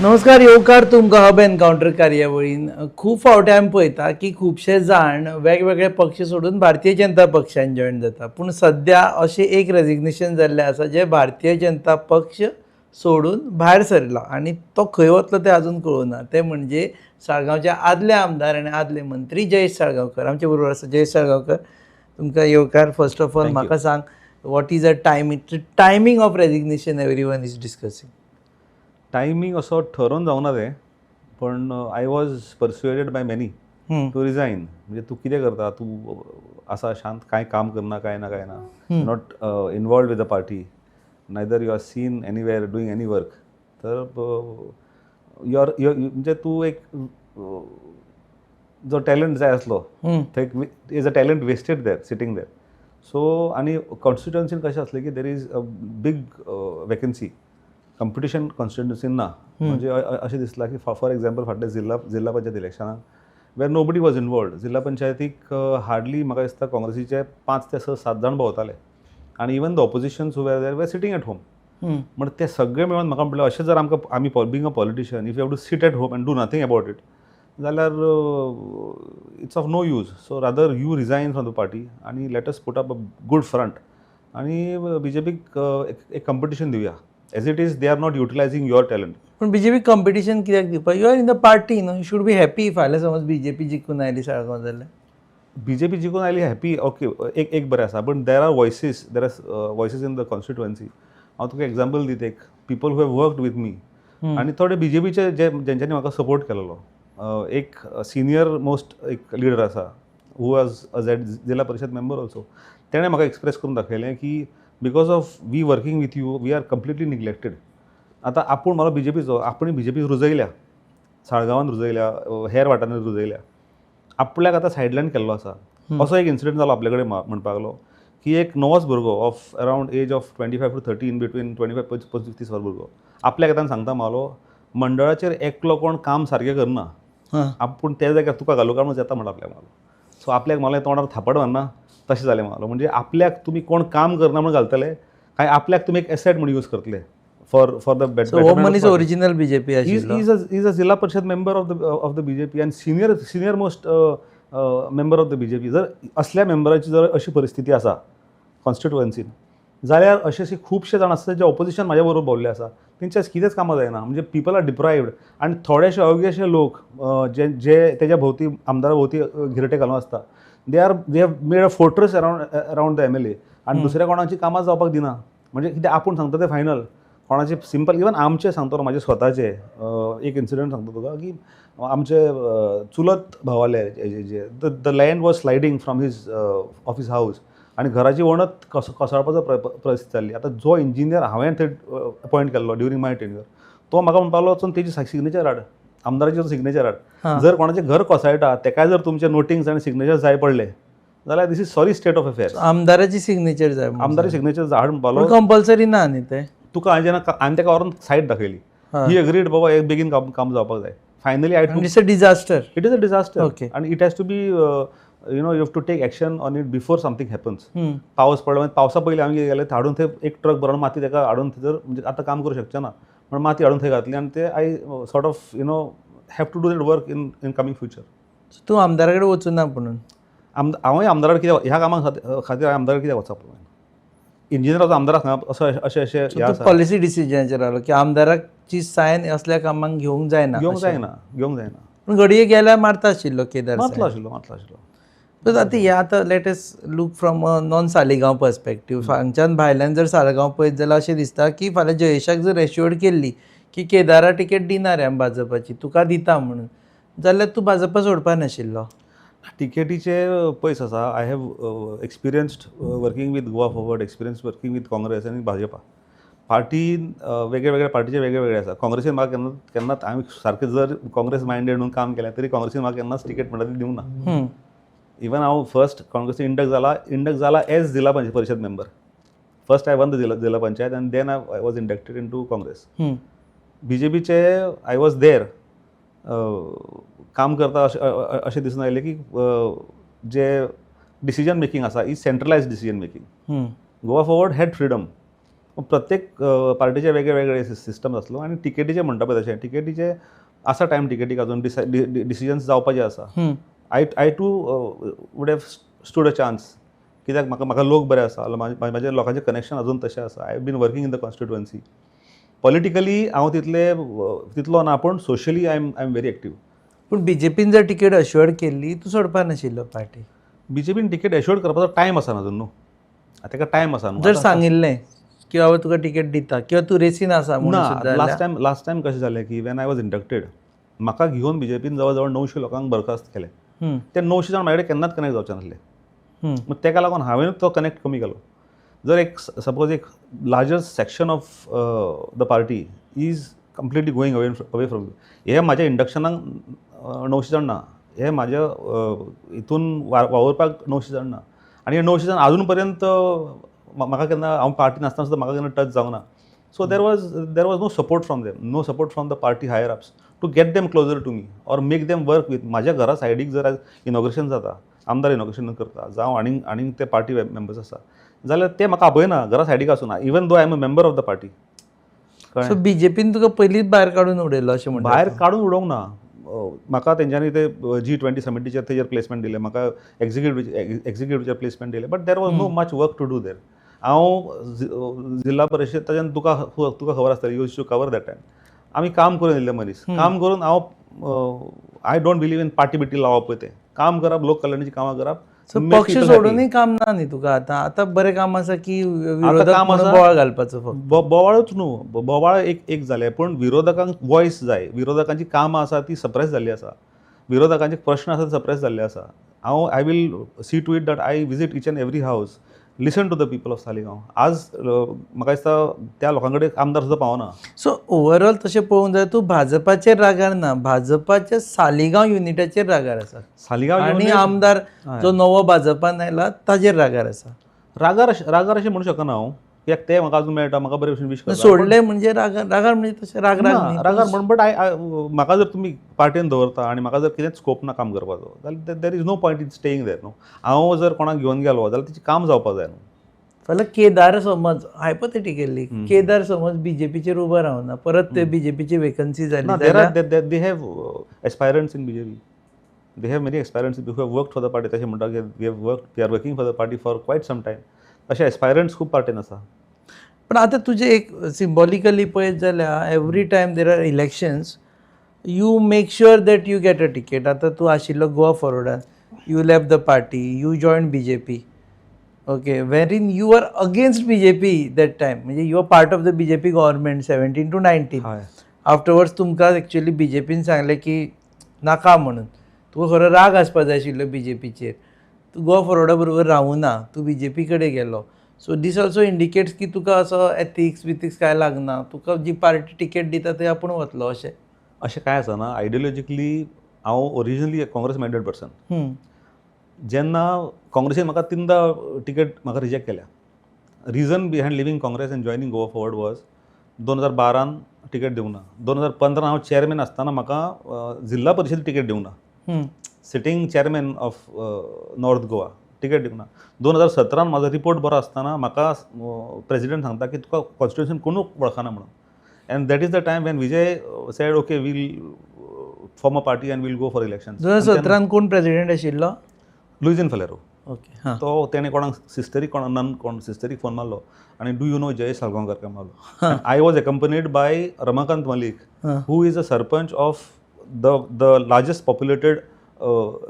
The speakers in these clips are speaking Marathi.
नमस्कार, येवकार तुमकां हब एनकावंटर कार्यावळीन खूब फावटी आमी पळयता की खुबशे जाण वेगवेगळे पक्ष सोडून भारतीय जनता पक्षान जॉयन जाता. पूण सद्या अशें एक रेजिग्नेशन जाल्लें आसा जे भारतीय जनता पक्ष सोडून भायर सरला आनी तो खंय वतलो तें आजून कळुना. ते म्हणजे साळगांवचे आदले आमदार आनी आदले मंत्री जयेश साळगांवकर. आमचे बरोबर आसा जयेश साळगांवकर. तुमकां येवकार. फर्स्ट ऑफ ऑल म्हाका सांग, what is a timing of resignation everyone is discussing. Timing असो ठरोवन जावना तें, पण I was persuaded by many to resign. म्हणजे तूं कितें करता, तूं आसा शांत, कांय काम करना, काय ना not involved with the party, neither you are seen anywhere doing any work. तर म्हणजे तूं एक जो टॅलंट जाय आसलो थंय is a talent wasted there sitting there. So आनी कॉन्स्टिट्युएन्सीन कशें आसलें की there is a big vacancy, competition कॉन्स्टिट्युएन्सीन ना. म्हणजे अशें दिसलां की फॉर एग्जाम्पल फाटल्या जिल्हा पंचायत इलेक्शनाक where nobody was involved. जिल्हा पंचायतीक हार्डली म्हाका दिसता काँग्रेसीचे 5 ते 7 जाण भोंवताले आनी even the oppositions were there were sitting at home. म्हण ते सगळे मेळून म्हाका म्हणलें अशें जर आमकां आमी being a politician if you have to sit at home and do nothing about it जाल्यार it's of no use. So rather you resign from the party आनी let us put up a good front आनी बीजेपीक एक कॉम्पिटिशन दिवया. As it is they are not utilising your talent. पण बीजेपी कॉम्पिटिशन कित्याक दिवपाक? You are in the party न्हू, यू शूड बी हॅपी. फाल्यां समज बीजेपी जिखून आयली साळगांव जाल्यार बीजेपी जिखून आयली हॅपी, ओके, एक बरें आसा. But there are voices in the constituency. हांव तुका एग्जाम्पल दिता, एक people who have worked with me आनी थोडे बीजेपीचे जेंच्यांनी म्हाका सपोर्ट केलेलो. एक सिनियर मोस्ट एक लिडर आसा हू वॉज अ जिल्हा परिशद मेंबर ऑल्सो. तेणें म्हाका एक्सप्रेस करून दाखयलें की because of we working with you we are completely neglected. आतां आपूण म्हाका बीजेपीचो आपण बीजेपी रुजयल्या, साळगांवान रुजयल्या, हेर वाठारांनी रुजयल्या, आपल्याक आतां सायडलायन केल्लो आसा. असो एक इन्सिडंट जालो आपले कडेन म्हणपाक लागलो की एक नवोच भुरगो of around age of 25 to 30 in between 25-35 वर्स भुरगो आपल्याक येताना सांगता म्हालो मंडळाचेर एकलो कोण काम सारकें करना, आपूण त्या जाग्यार तुका घालूं काय म्हणून येता म्हणून आपल्याक म्हालो. सो आपल्याक म्हालें तोंडार थापड मारना तशें जालें म्हालो. म्हणजे आपल्याक तुमी कोण काम करना म्हणून घालतले काय आपल्याक तुमी एक एसेट म्हणून यूज करतले फॉर द हो मनीस ओरिजिनल बीजेपी इज अ जिल्हा परिषद member of the BJP and senior most member of the BJP. जर असल्या मेंबराची जर अशी परिस्थिती आसा कॉन्स्टिट्युएन्सीन जाल्यार अशें खुबशे जाण आसता जे ऑपोजिशन म्हाज्या बरोबर भोवल्ले आसा तेंचे कितेंच कामां जायना. म्हणजे पीपल आर डिप्रायव्ड आनी थोडेशे अवघेशे लोक जे तेज्या भोवती आमदारा भोवती घिरटे घालून आसता they have made a fortress around the MLA आनी दुसऱ्या कोणाची कामां जावपाक दिना. म्हणजे कितें आपूण सांगता तें फायनल, कोणाचे सिंपल इवन आमचे सांगतो म्हाजे स्वताचे एक इन्सिडंट सांगता तुका की आमचे चुलत भावाले जे the land was sliding from his office house आनी घराची वणत कोसळपाचो परिस्थिती जाल्ली. आतां जो इंजिनियर हांवें थंय अपॉयंट केल्लो ड्युरींग माय टेन्युअर तो म्हाका म्हणपालो वचून तेजी सिग्नेचर हाड, आमदाराची सिग्नेचर हाड. जर कोणाचें घर कोसळटा तेकाय जर तुमचे नोटिंग्स आनी सिग्नेचर जाय पडले जाल्यार this is sorry state of affairs. आमदाराची सिग्नेचर जाय, आमदाराची सिग्नेचर हाड म्हणपालो. कंपल्सरी ना न्ही तें. तुका हांवें तेका व्हरून सायट दाखयली, ही एग्रीड बाबा एक बेगीन काम जावपाक जाय. Finally it's a disaster. It is a disaster Okay. आनी it has to be you have to take action on it before something happens. पावस पडलो मागीर पावसा पयलीं हांवें कितें केलें, हाडून थंय एक ट्रक भरून माती तेका हाडून थंय म्हणजे आतां काम करूं शकचें ना म्हणून माती हाडून थंय घातली आनी ते I sort of have to do that work in coming future. तूं आमदारा कडेन वचूं ना म्हणून हांवूय आमदारा कित्याक ह्या कामा खातीर आमदारा कित्याक वचप, इंजिनियराचो आमदाराक सांगप अशें पॉलिसी डिसिजनाचेर आलो की आमदाराची सायन असल्या कामांक घेवंक जायना. पूण घडये गेल्यार मारता आशिल्लो केदार मातलो आशिल्लो. सो आतां let us look from a non Saligao perspective. हांगच्यान भायल्यान जर साळगांव पळयत जाल्यार अशें दिसता की फाल्यां जयेशाक जर एश्युअर्ड केल्ली की केदारा टिकेट दिनार आमी भाजपाची, तुका दिता म्हणून, जाल्यार तूं भाजपा सोडपा नाशिल्लो. टिकेटीचे पयस आसा. I have experienced working with Goa forward, experience working with Congress आनी भाजपा. पार्टी वेगळ्या पार्टीचे वेगळे आसा. काँग्रेसीन म्हाका केन्नाच हांवें सारकें जर काँग्रेस मायंडेड म्हणून काम केलें तरी काँग्रेसीन म्हाका केन्नाच टिकेट म्हणटा ती दिवंक ना. इवन हांव फर्स्ट काँग्रेसीन इंडक्ट जाला एज जिल्हा परिशद member. First I won the जिल्हा पंचायत आनी then I was inducted into Congress. बीजेपीचे आय वॉज देर काम करता अशें दिसून आयलें की जे डिसिजन मेकींग आसा is centralised decision making. Goa Forward had freedom प्रत्येक पार्टीचे वेगळे वेगळे सिस्टम आसलो आनी टिकेटीचे म्हणटा पळय तशें टिकेटीचे आसा टायम टिकेटीक अजून डिसिजन्स जावपाचे आसा. I too would have stood a chance कित्याक म्हाका लोक बरे आसा म्हाजे लोकांचें कनेक्शन अजून तशें आसा. I have been working in the constituency. Politically हांव तितलो ना पूण socially I am very active. पूण बीजेपीन जर तिकेट अश्योर्ड केल्ली तूं सोडपा नाशिल्लो पार्टी. बीजेपीन टिकेट एश्योर्ड करपाचो टायम आसा अजून न्हू. ताका टायम आसा न्हू. जर सांगिल्लें की बाबा तुका तिकेट दिता किंवा तूं रेसीन आसा म्हणून सुद्दां ना. लास्ट टायम कशें जालें की वेन आय वॉज इंडक्टेड म्हाका घेवन बीजेपीन जवळ जवळ 900 लोकांक बरखास्त केले. ते 900 जाण म्हाजे कडेन केन्नाच कनेक्ट जावचे नासले. मग ताका लागून हांवें तो कनेक्ट कमी केलो. जर सपोज एक larger section of the party is completely going away from you. हे म्हाज्या इंडक्शनाक 900 जाण ना. हे म्हाज्या हितून वावरपाक 900 जाण ना. आनी हे 900 जाण अजून पर्यंत म्हाका केन्ना हांव पार्टी नासतना सुद्दां म्हाका केन्ना टच जावंक ना. So there was no support from them, no support from the party higher ups to get them closer to me or make them work with. म्हाज्या घरा सायडीक जर इनॉग्रेशन जाता, आमदार इनॉग्रेशन करता जावं आनीक ते पार्टी मेंबर्स आसा जाल्यार ते म्हाका आपयना घरा सायडीक आसूं ना even though I am a member of the party. So बीजेपीन तुका पयलींच भायर काडून उडयलो अशें म्हणटा. भायर काडून उडोवंक ना. म्हाका तेंच्यांनी ते G20 समिटीचेर तेजेर प्लेसमेंट दिले, म्हाका एक्झिक्युटिव्हचेर प्लेसमेंट दिले, but there was no much work to do there. हांव जिल्हा परिशदेच्यान तुका खबर आसतली, use to cover that time. आमी काम करून येयल्ले मनीस. काम करून हांव I don't believe in party बिटी लावप पळय तें. काम करप, लोक कल्याणाची कामां करप. पक्ष सोडूनय काम ना न्ही तुका आतां बरें काम आसा की विरोधक म्हणून बोवाळ घालपाचो फक्त. बोवाळूच न्हू, बोवाळ एक जालें पूण विरोधकांक वॉयस जाय. विरोधकांची कामां आसा ती सप्रेस जाल्ली आसा. विरोधकांचे प्रश्न आसा ते सप्रेस जाल्ले आसा. I will see to it that I visit each and every house, listen to the people of Saligao. आज म्हाका दिसता त्या लोकां कडेन आमदार सुद्दां पावना. सो ओवरऑल तशें पळोवंक जाय तूं भाजपाचेर रागार ना, भाजपाच्या सालिगांव युनिटाचेर रागार आसा. सालिगांव आनी आमदार जो नवो भाजपान आयला ताजेर रागार आसा. रागार अशें म्हणू शकना हांव. कित्याक ते म्हाका अजून मेळटा, म्हाका बरे भशेन विश करता. सोडले म्हणजे रागार म्हणजे तशें राग म्हण बट म्हाका जर तुमी पार्टीन दवरता आनी म्हाका जर कितेंच स्कोप ना काम करपाचो जाल्यार there is no point in staying there न्हू. हांव जर कोणाक घेवन गेलो जाल्यार तेचें काम जावपाक जाय न्हू. फाल्यां केदार समज हायपोथेटिकली केदार समज बीजेपीचेर उबो रावना, परत ते बीजेपीची वेकन्सी जाली, they have aspirants in BJP. They have many aspirants who have work for the party. तशें म्हणटा की we are working for the party for quite some time. अशे एस्पायरंट्स खूब पार्टीन आसा. पण आतां तुजें एक सिंबॉलिकली पळयत जाल्यार every time there are elections you make sure that you get a ticket. आतां तूं आशिल्लो गोवा फॉरवर्डान, you left the party, you join BJP. Okay, वेरीन you are against BJP that time, म्हणजे you are part of the BJP government 17 to 19. Afterwards तुमकां एक्चुअली बीजेपीन सांगलें की नाका म्हणून. तुका खरो राग आसपा जाय आशिल्लो बीजेपीचेर. तूं गोवा फॉरवर्डा बरोबर रावूं ना, तूं बीजेपी कडेन गेलो. सो दीस ऑल्सो इंडिकेट्स की तुका असो एथिक्स कांय लागना, तुका जी पार्टी टिकेट दिता थंय आपूण वतलो अशें कांय आसना. आयडियोलॉजिकली हांव ओरिजिनली काँग्रेस मायंडेड पर्सन. जेन्ना काँग्रेसीन म्हाका 3दा टिकेट म्हाका रिजेक्ट केल्या. Reason behind leaving Congress and joining Goa Forward was 2012 ticket दिवंक ना. 2015 हांव चेअरमॅन आसतना म्हाका जिल्हा परिशद टिकेट दिवंक ना. Sitting chairman of North Goa ticket दिवंक ना. 2017 म्हाजो रिपोर्ट बरो आसतना म्हाका प्रेसिडेंट सांगता की तुका कॉन्स्टिट्युशन कोणूच वळखना म्हणून. And that is the time when Vijay said okay will form a party and will go for election. 2017 कोण प्रेसिडेंट आशिल्लो? लुईजन फलेरो. ओके. तो तेणें कोणाक सिस्टरीक फोन मारलो आनी do you know Jayesh Salgaonkar काय मारलो. I was accompanied by Ramakant Malik who is a sarpanch of the largest populated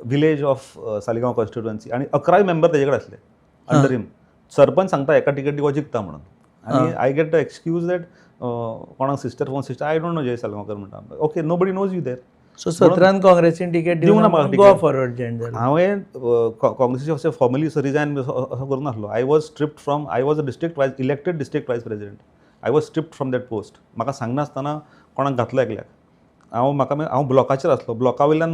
village of Saligao constituency आनी 11 मेंबर तेजे कडेन आसले अंडर हिम. सरपंच सांगता एका टिकेटीक हो जिखता म्हणून. आनी I get the excuse that कोणाक sister I don't know Jayesh Salgaonkar म्हणटा. Okay, nobody knows you there. So 17 काँग्रेसीन टिकेट दिवंक ना, गोवा फॉरवर्ड जॉयन जालो. हांवें काँग्रेसीचे अशें फॉर्मली रिजायन असो करूं नासलो. I was stripped from, I was a elected district vice president. I was stripped from that post. म्हाका सांगनासतना कोणाक घातलो एकल्याक. हांव ब्लॉकाचेर आसलो. ब्लॉका वयल्यान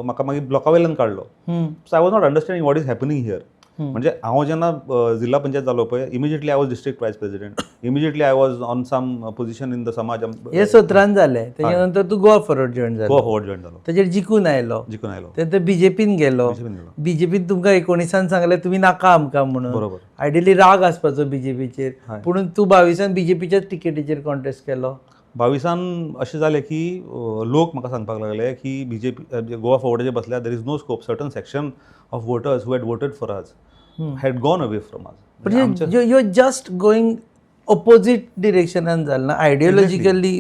म्हाका मागीर ब्लॉका वयल्यान काडलो. So I was not understanding what is happening here. म्हणजे हांव जेन्ना जिल्हा पंचायत जालो पळय, immediately I was district vice president, immediately I was on some position in the samaj. हे 17 जालें. तेच्या नंतर तूं गोवा फॉरवर्ड जॉईन गोवा जालो. फॉरवर्ड जॉईन जालो, ताचेर जिखून आयलो. जिखून आयलो. ते बीजेपीन गेलो. बीजेपीन तुमकां 19 सांगलें तुमी नाका आमकां म्हणून. बरोबर. आयडियली राग आसपाचो बीजेपीचेर, पूण तूं 22 बीजेपीच्याच टिकेटीचेर कॉन्टेस्ट केलो. 22 अशें जालें की लोक म्हाका सांगपाक लागले की बीजेपी गोवा फॉरवर्डाचेर बसल्यार there is no scope. Certain section of voters who had voted for us had gone away from us. म्हणजे यू जस्ट गोईंग ऑपोजीट डिरेक्शनान जालें ना ideologically.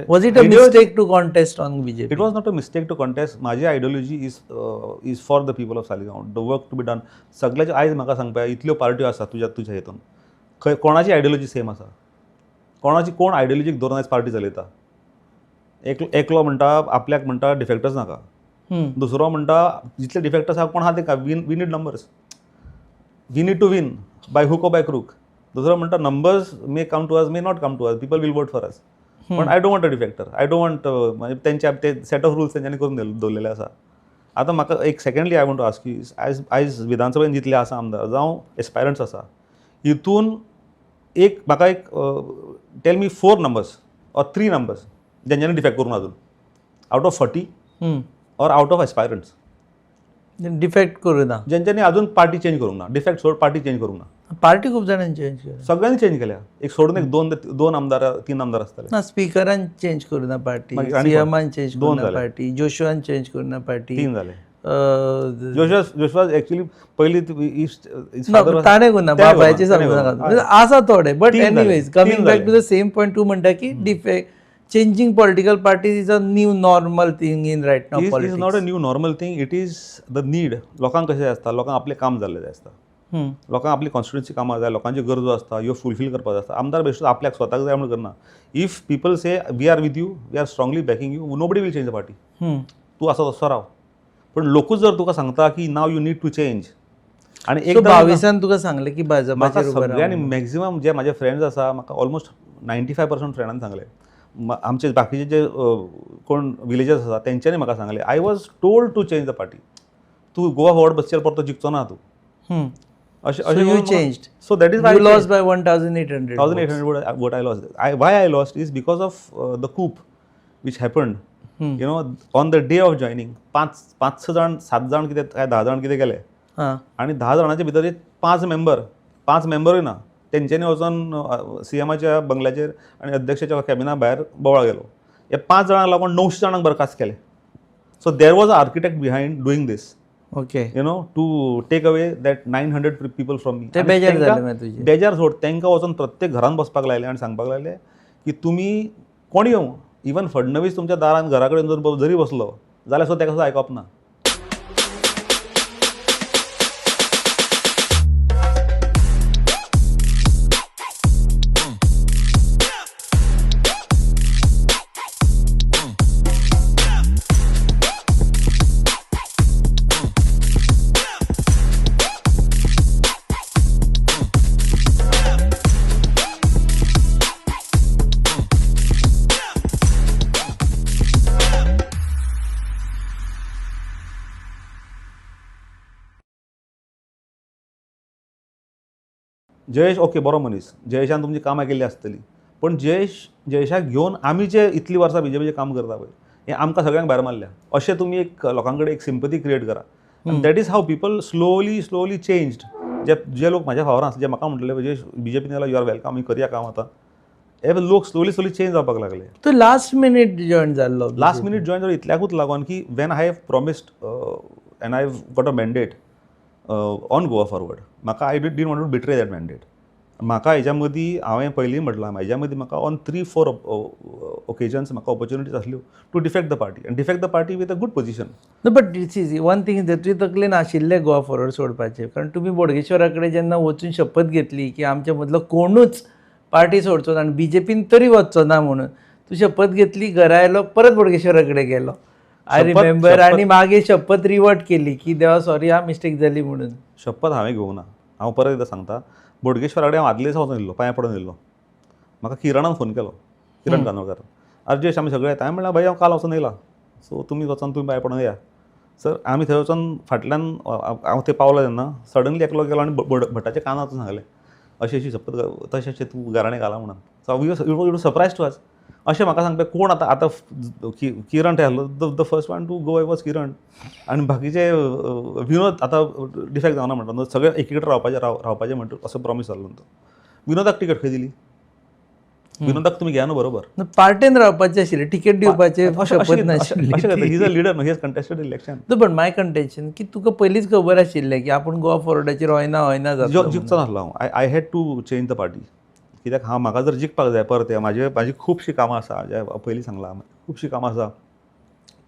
Was it a mistake to contest on BJP? It was not a mistake to contest. माझी ideology is for the people of Saligao. The work to be done. सगळ्याचे आयज म्हाका सांगपा इतल्यो पार्ट्यो आसा तुज्या हितून, खंय कोणाची आयडियोलॉजी सेम आसा? कोण आयडियोलॉजीक धरून आयज पार्टी चलयता? एकलो म्हणटा आपल्याक म्हणटा डिफेक्टर्स नाका, दुसरो म्हणटा जितले डिफेक्टर्स आहा कोण आहा तेका we need numbers, we need to win by hook or by crook. दुसरो म्हणटा numbers may come to us, may not come to us, people will vote for us. पण I don't want a defector. I don't want म्हणजे तेंच्या ते सेट ऑफ रूल्स तेंच्यांनी करून दवरलेले आसा. आतां म्हाका एक secondly I want to ask you, आयज विधानसभेन जितले आसा आमदार जावं एस्पायरंट्स आसा, हितून म्हाका एक tell me 4 numbers or 3 numbers जेंच्यांनी डिफेक्ट करून अजून आउट ऑफ 40 और आउट ऑफ एस्पायरंट्स डिफेक्ट करूं ना, जेंच्यांनी अजून पार्टी चेंज करूंक ना. डिफेक्ट सोड पार्टी चेंज करूंक ना. पार्टी खूप जाणांनी चेंज केली. सगळ्यांनी चेंज केल्या. एक सोडून एक दोन आमदार 3 आमदार आसतले. ना स्पीकरान चेंज करूं ना पार्टी, सीएमान चेंज करूं ना पार्टी, जोशुआन चेंज करूं ना पार्टी. 3 जाले. जोशुआ एक्चुअली पयली ताणें करूं ना, बाबायचें सांगूं नाका, आसा थोडे. But anyways coming back to the same point, तूं म्हणटा की defect changing political parties is a new normal thing in right now politics. It is not a new normal thing. It is the need. लोकांक कशें आसता, लोकांक आपलें काम जाल्लें जाय आसता. लोकांक आपली कॉन्स्टिट्युएन्सी कामां जाय, लोकांची गरजो आसता, ह्यो फुलफील करपाक आसता. आमदार बेश्टो आपल्याक स्वताक जाय म्हणून करना. If people say we are with you, we are strongly backing you, nobody will change the party. तूं आसा तसो राव. पण लोकूच जर तुका सांगता की नाव यू नीड टू चेंज, आणि एक 22 तुका सांगलें की भाजपाचेर उबो राव. सगळ्यांनी मॅक्झिमम जे म्हाजे फ्रेंड्स आसा, म्हाका ऑलमोस्ट 95% फ्रेंडांनी सांगलें. आमचे बाकीचे जे कोण विलेजर्स आसा तेंच्यांनी म्हाका सांगलें, I was told to change the party. तूं गोवा फॉरवर्ड बसचेर परतो जिखचो ना तूं. अशें you changed. So that is you lost by 1800 vote. I lost. Why I lost is because of the coup which happened. You know on the day of joining 5-6 जाण 7 जाण कितें काय 10 जाण कितें केले, आनी 10 जाणांचे भितर 5 मेंबरूय ना. तेंच्यांनी वचून सीएमाच्या बंगल्याचेर आनी अध्यक्षाच्या कॅबिना भायर बोवाळ गेलो. हे 5 जाणांक लागून 900 जाणांक बरखास्त केले. So there was a architect behind doing this. Okay, you know to take away that 900 people from me. बेजार सोड. तांकां वचून प्रत्येक घरान बसपाक लायलें आनी सांगपाक लायलें की तुमी कोण येवं, इवन फडणवीस तुमच्या दारान घरा कडेन जरी बसलो जाल्यार सुद्दां ताका आयकप ना. जयेश ओके बरो मनीस, जयेशान तुमची कामां केल्ली आसतली, पण जयेशाक घेवन आमी जे इतलीं वर्सां बीजेपीचें काम करता पळय हें आमकां सगळ्यांक भायर मारल्या. अशें तुमी एक लोकां कडेन एक सिंपथी क्रिएट करा. That is how people slowly changed. जे लोक म्हाज्या फावरान आसले, जे म्हाका म्हणटले जयेश बीजेपीन गेलो, यू आर वेलकम, आमी करया काम आतां, हे लोक स्लोली चेंज जावपाक लागले. तूं लास्ट मिनीट जॉयन जाल्लो. लास्ट मिनीट जॉयन जालो इतल्याकूच लागून की when I have promised and I have got a mandate on Goa Forward, म्हाका I did want to betray that mandate. म्हाका हेज्या मदीं हांवें पयलीं म्हटलां, हेज्या मदीं म्हाका ऑन 3-4 ओकेजन्स म्हाका ऑपॉर्च्युनिटीज आसल्यो to defect the party, and defect the party with a good position. But this is one thing, तुवें तकलेन आशिल्लें गोवा फॉरवर्ड सोडपाचें, कारण तुमी बोडगेश्वरा कडेन जेन्ना वचून शपथ घेतली की आमच्या मदलो कोणूच पार्टी सोडचो ना आनी बीजेपीन तरी वचचो ना म्हणून, तूं शपथ घेतली, घरा आयलो, परत बोडगेश्वरा कडेन गेलो. I remember. आनी मागीर शपथ रिवर्ट केली की देवा सॉरी हा मिस्टेक जाली म्हणून. शपथ हांवें घेवंक ना. हांव परत एकदां सांगता, बोडगेश्वरा कडेन हांव आदले दिसा वचून येयल्लो, पांयां पडून येयल्लो. म्हाका किरणान फोन केलो, किरण कानोळकार, अर्जेश आमी सगळे येता. हांवें म्हणल्यार भाई हांव काल वचून येयला, सो तुमी वचून तुमी पांयां पडून या. सर आमी थंय वचून फाटल्यान हांव थंय पावलो तेन्ना सडनली एकलो गेलो आनी भटाच्या कानार वचून सांगलें अशी अशी शपथ तशें अशें तूं गाराणें घाला म्हणून. So you surprise to us. अशें म्हाका सांगता कोण आतां किरण थंय आहलो the first one to go was Kiran आनी बाकीचे विनोद आतां डिफॅक्ट जावना म्हणटा सगळे एक कडेन रावपाचें म्हणटा असो प्रॉमीस जाल्लो तो. विनोदाक टिकट खंय दिली? विनोदाक तुमी घ्या न्हू बरोबर. पार्टेन रावपाचें आशिल्लें टिकेट दिवपाचें शपथ नाशिल्ली. ही इज अ लिडर न्हू, ही हॅज कंटेस्टेड इलेक्शन. पण माय कंटेन्शन की तुका पयलींच खबर आशिल्लें की आपूण गोवा फॉरवर्डाचेर होयना जातलो. जिखचो नासलो हांव. I had to change the party. कित्याक म्हाका जर जिखपाक जाय परत म्हाजी खुबशीं कामां आसा जे पयलीं सांगलां खुबशीं कामां आसा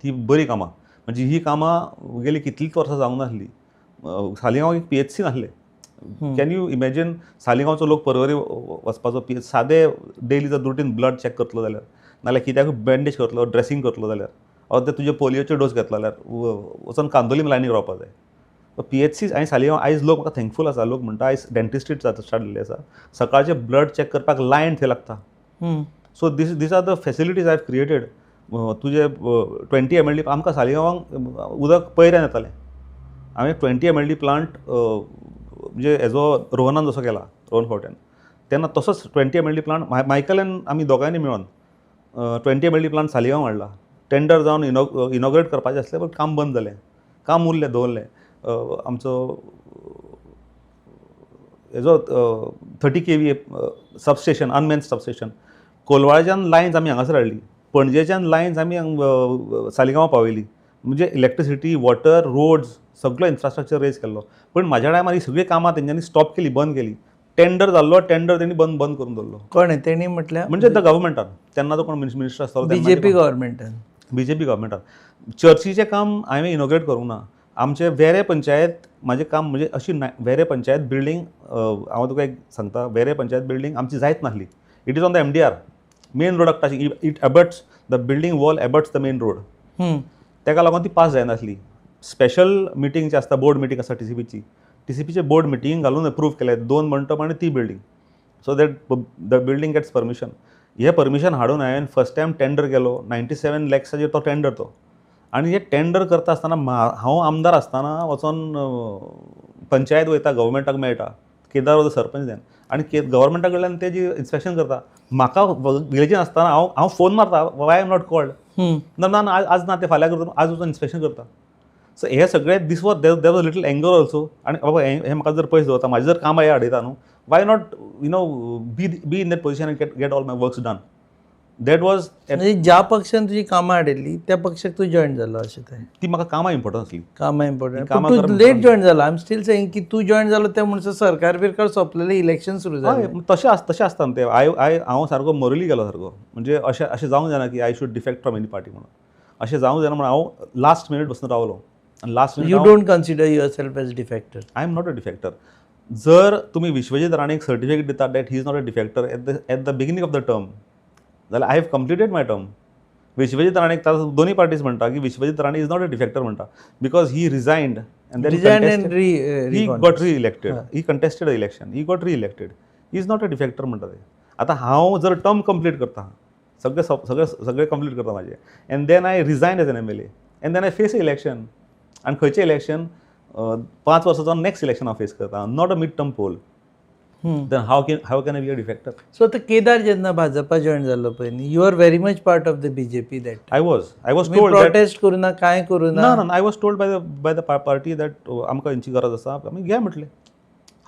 ती बरी कामां म्हणजे ही कामां गेली कितलींच वर्सां जावंक नासली. सालिगांव एक PHC नासलें. कॅन यू इमॅजीन सालिगांवचो लोक परवरी वचपाचो सादे डेली जर रुटीन ब्लड चॅक करतलो जाल्यार नाल्यार कित्याक बँडेज करतलो ड्रेसींग करतलो जाल्यार ऑर ते तुजे पोलियोचे डोस घेतलो जाल्यार वचून कांदोलीम लायनीक रावपाक जाय. PHC आनी सालिगांव आयज लोक म्हाका थँकफूल आसा. लोक म्हणटा आयज डेंटिस्ट्री स्टार्ट जाल्ली आसा. सकाळचे ब्लड चॅक करपाक लायन थंय लागता. So these are the facilities I have created. तुजे 20 mld आमकां सालिगांवांक उदक पयऱ्यान येतालें. हांवें 20 mld प्लांट म्हणजे हेजो रोहनान जसो केला रोहन फावट्यान तेन्ना तसोच 20 mld प्लांट मायकलान आमी दोगांयनी मेळोन 20 mld प्लांट सालिगांव हाडला. टेंडर जावन इनॉग्रेट करपाचें आसलें पण काम बंद जालें. काम उरलें दवरलें. आमचो हेजो 30 kV सबस्टेशन अनमेन्ड सबस्टेशन कोलवाळ्याच्यान लायन्स आमी हांगासर हाडली. पणजेच्यान लायन्स आमी सालिगांवा पावयली. म्हणजे इलेक्ट्रिसिटी वॉटर रोड्स सगळो इन्फ्रास्ट्रक्चर रेज केल्लो. पण म्हाज्या टायमार ही सगळी कामां तेंच्यांनी स्टॉप केली बंद केली. टेंडर जाल्लो टेंडर तेणी बंद करून दवरलो. कोणे तेणी म्हटल्यार म्हणजे द गव्हर्मेंटान तेन्ना तो कोण मिनिस्टर आसतालो BJP गव्हर्मेंटान. BJP गव्हर्मेंटान. चर्चीचें काम हांवें इनॉग्रेट करूंक ना. आमचे वेरे पंचायत म्हजें काम म्हणजे अशी वेरे पंचायत बिल्डींग हांव तुका एक सांगता वेरे पंचायत बिल्डींग आमची जायत नासली. It is on the MDR main रोडाक touching. It abuts the building wall abuts the main road. तेका लागून ती पास जायनासली. स्पेशल मिटींग जी आसता बोर्ड मिटींग आसता TCPचे बोर्ड मिटींग घालून अप्रूव केले 2 मंडप आनी ती building so that the building gets permission. हे परमिशन हाडून हांवें फर्स्ट टायम टेंडर केलो 97 लॅक्साचेर तो टेंडर तो. आनी हे टेंडर करता आसतना हांव आमदार आसतना वचोन पंचायत वयता गव्हर्मेंटाक मेळटा Kedar was the sarpanch then आनी गव्हर्मेंटा कडल्यान ते जी इन्स्पेक्शन करता म्हाका विलेजीन आसतना हांव फोन मारता वाय एम नॉट कॉल्ड ना आज ना ते फाल्यां करता आज वचून इन्स्पेक्शन करता. सो हे सगळे दीस was there was little anger also. आनी बाबा हे म्हाका जर पयस दवरता म्हाजे जर काम हे हाडयता न्हू why not be in that position end get all my works done. That was ज्या पक्षान तुजी कामां हाडिल्ली त्या पक्षाक तूं जॉयन जालो अशें थंय. ती म्हाका कामां इम्पॉर्टंट आसली. कामां इम्पॉर्टंट. तूं लेट जॉयन जालो. आय एम स्टील सेईंग की तूं जॉयन जालो त्या म्हणसर सरकार बिरकार सोंपलेलें इलेक्शन सुरू जालें. तशें आसता न्हू तें. हांव सारको मोरली गेलो सारको म्हणजे अशें जावंक जायना की I should defect from any party म्हणून. अशें जावंक जायना म्हणून हांव लास्ट मिनीट बसून रावलो. आनी last minute you don't consider yourself as defector. I am not a defector. जर तुमी विश्वजीत राणेक सर्टिफिकेट दितात that he is not a defector at the beginning of the term जाल्यार I have completed my term. Vishwajit राणेक दोनी पार्टीज म्हणटा की Vishwajit Rane is not a defector म्हणटा because he resigned and he got re-elected. He contested election he got re-elected. He is not a defector म्हणटा ते. आतां हांव जर टर्म कंप्लीट करता सगळे कंप्लीट करता म्हाजे and then I resign as an MLA and then I face election आनी खंयचें इलेक्शन 5 वर्सांचो नेक्स्ट इलेक्शन हांव फेस करता not a mid term poll. Then how can I be a defector. So आतां केदार जेन्ना भाजपा जॉयन जाल्लो पळय न्ही you are very much part of the BJP that. I was told protest करू ना कांय करू ना. ना I was told by the party that आमकां हेंची गरज आसा आमी घ्या म्हटलें.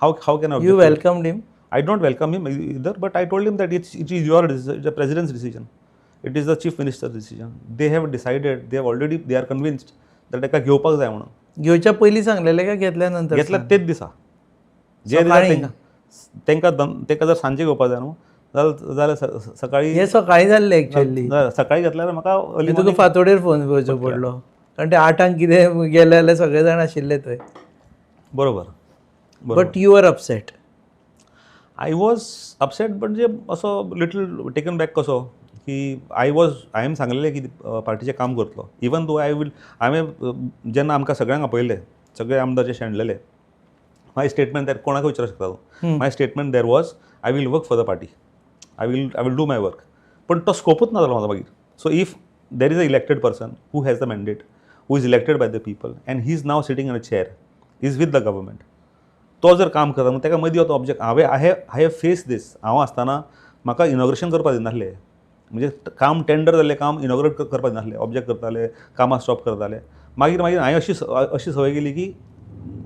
How can you welcomed him. I don't welcome him either, but I told him that it is your decision, the president's decision. It is the chief minister's decision. They have decided, they are convinced that एका घेवपाक जाय म्हणून. घेवच्या पयलीं सांगलेलें काय घेतल्या नंतर? घेतल्या तेच दिसा. जे तेंका जर सांजे घेवपाक जाय न्हू जाल्यार सकाळी. हे सकाळीं जाल्लें एक्चुअली. सकाळी घेतल्यार म्हाका तुका फातोडेर फोन करचो पडलो कारण ते 8 कितें गेले जाल्यार सगळे जाण आशिल्ले थंय. बरोबर. But you are upset. I was upset म्हणजे असो लिटल टेकन बॅक कसो की हांवें सांगलेलें की पार्टीचें काम करतलो. इवन दो हांवें जेन्ना आमकां सगळ्यांक आपयलें सगळे आमदार जे शेणलेले माय स्टेटमेंट देर कोणाक विचारूंक शकता तूं. My statement there was I will work for the party. I will do my work. पण तो स्कोपूच ना जालो म्हाका मागीर. So if there is a elected person who has the mandate who is elected by the people and he is now sitting in a chair is with the government. तो जर काम करता मग ताका मदीं वचप object I have face these. हांव आसतना म्हाका इनॉग्रेशन करपाक दिनासले, म्हणजे काम टेंडर जाल्लें काम इनॉग्रेट करपाक दिनासले, ऑब्जेक्ट करताले, कामां स्टॉप करताले. मागीर हांवें अशी संवय केली की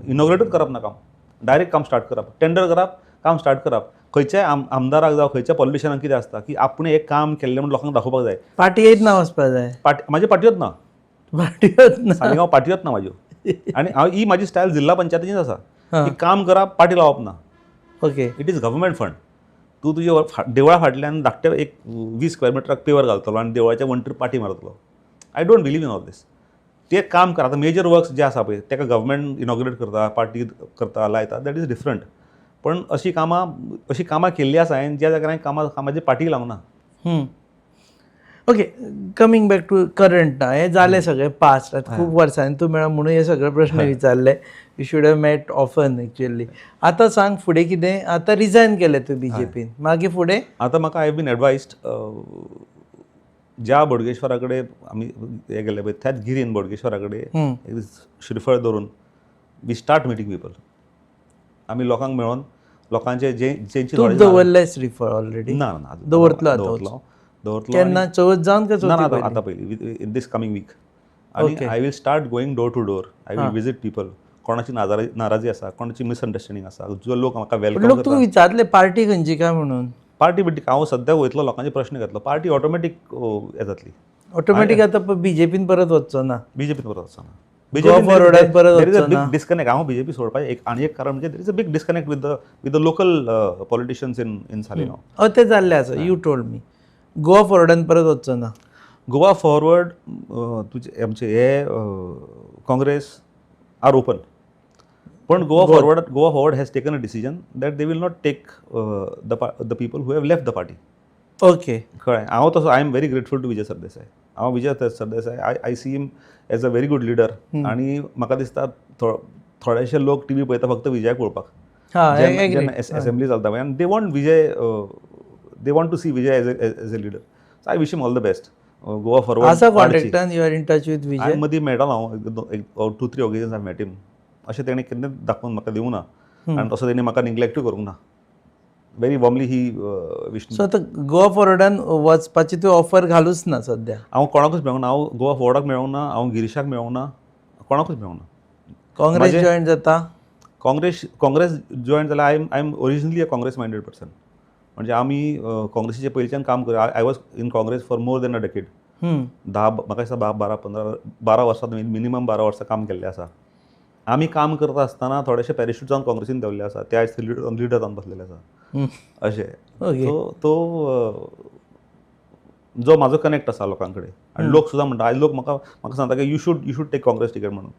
इनॉग्रेटूच करप ना काम, डायरेक्ट काम स्टार्ट करप, टेंडर करप, काम स्टार्ट करप. खंयच्याय आमदाराक जावं खंयच्या पॉलिटिशियनाक कितें आसता की आपणें एक काम केल्लें म्हणून लोकांक दाखोवपाक जाय. पाटयेत ना वचपा जाय, म्हाजे पाटयोच ना, पाटयत ना. सालिगांव पाटयोच ना म्हाज्यो. आनी ही म्हाजी स्टायल जिल्हा पंचायतीचीच आसा हां. की काम करप, पाटी लावप ना. Okay. It is government fund. तूं तुज्या देवळा फाटल्यान धाकटे एक 20 स्क्वेअर मिटराक पेवर घालतलो आनी देवळाच्या वंटीर पाटी मारतलो. I don't believe in all these. ते काम करा. आतां मेजर वर्क्स जे आसा पळय ताका गव्हर्मेंट इनॉग्रेट करता, पार्टी करता, लायता, दॅट इज डिफरंट. पण अशी कामां केल्ली आसा हांवें ज्या जाग्यार हांवें कामाची पाटी लावंक ना. Okay, coming back to current ना, हे जालें सगळें पास्ट. आतां खूब वर्सांनी तूं मेळ्ळा म्हणून हे सगळे प्रश्न विचारले. You should have met often actually. आतां सांग फुडें कितें? आतां रिजायन केलें तूं BJPन, मागीर फुडें? आतां म्हाका आय हॅव बीन एडवायस्ड ज्या बोडगेश्वरा कडेन आमी हे गेले पळय त्याच गिरीन बोडगेश्वरा कडेन एक श्रीफळ धरून वी स्टार्ट मिटींग पीपल. आमी लोकांक मेळोन लोकांचे जेंची तूं दवरलें श्रीफळ ऑलरेडी? ना दवरतलो केन्ना? चवथ जावन का चवथी पयलीं? आतां पयलीं इन दीस कमिंग वीक. आनी I will start going door to door. I will visit people. कोणाची नाराजी आसा, कोणाची मिसअंडरस्टँडींग आसा, जो लोक म्हाका वेलकम लोक तुका करता. विचारले पार्टी खंयची काय म्हणून? पार्टी बिटी हांव सद्या वयतलो लोकांचे प्रश्न घेतलो. पार्टी ऑटोमॅटीक हे जातली. ऑटोमॅटीक आतां BJPन परत वचचो ना? बीजेपीन परत वचना. गोवा फॉरवर्डान परत देर इज अ वचचो ना? Big disconnect. हांव बीजेपी सोडपाचें आनी एक कारण म्हणजे there is a big disconnect with the local politicians in Saligao. हय, तें जाल्लें आसा. You told me. गोवा फॉरवर्डान परत वचचो ना? गोवा फॉरवर्ड तुजे आमचे हे काँग्रेस आर ओपन. पण Goa Forward has taken a decision that they will not take the people who have left the party. Okay. कळ्ळें. हांव तसो I am very grateful to Vijay Sardesai. हांव Vijay Sardesai I see him as a very good leader. आनी म्हाका दिसता थोडेशे लोक टीव्ही पळयता फक्त विजयाक पळोवपाक. जेन्ना असेंब्ली चलता पळय, आनी they want Vijay, they want to see Vijay as a leader. So I wish him all the best. Goa Forward आसा कॉन्टॅक्टान? You are in touch with Vijay? हांवें मदीं मेळटालो हांव 2-3 ओकेजन्स हांवें मेट हिम. अशें तेणें केन्ना दाखोवन म्हाका दिवं ना आनी तसो तेणी म्हाका निग्लेक्टूय करूंक ना. व्हेरी वॉर्मली ही विश. सो आतां गोवा फॉरवर्डान वचपाची तूं ऑफर घालूच ना सद्या? हांव कोणाकूच मेळोंक ना. हांव गोवा फॉरवर्डाक मेळोंक ना, हांव गिरीशाक मेळोंक ना, कोणाकूच मेळोंक ना. काँग्रेस जॉयन जाता? काँग्रेस जॉयन जाल्यार I am originally a Congress minded person. म्हणजे आमी काँग्रेसीचे पयलींच्यान काम करता. I was in Congress for more than a decade. म्हाका दिसता 12 वर्सां मिनिमम 12 वर्सां काम केल्लें आसा. आमी काम करता आसतना थोडेशे पॅरेशूट जावन काँग्रेसीन देंवल्ले आसा. ते आयज लिडर जावन बसलेले आसा. अशें तो जो म्हाजो कनेक्ट आसा लोकां कडेन. आनी लोक सुद्दां म्हणटा, आयज लोक म्हाका सांगता की you should take Congress ticket म्हणून.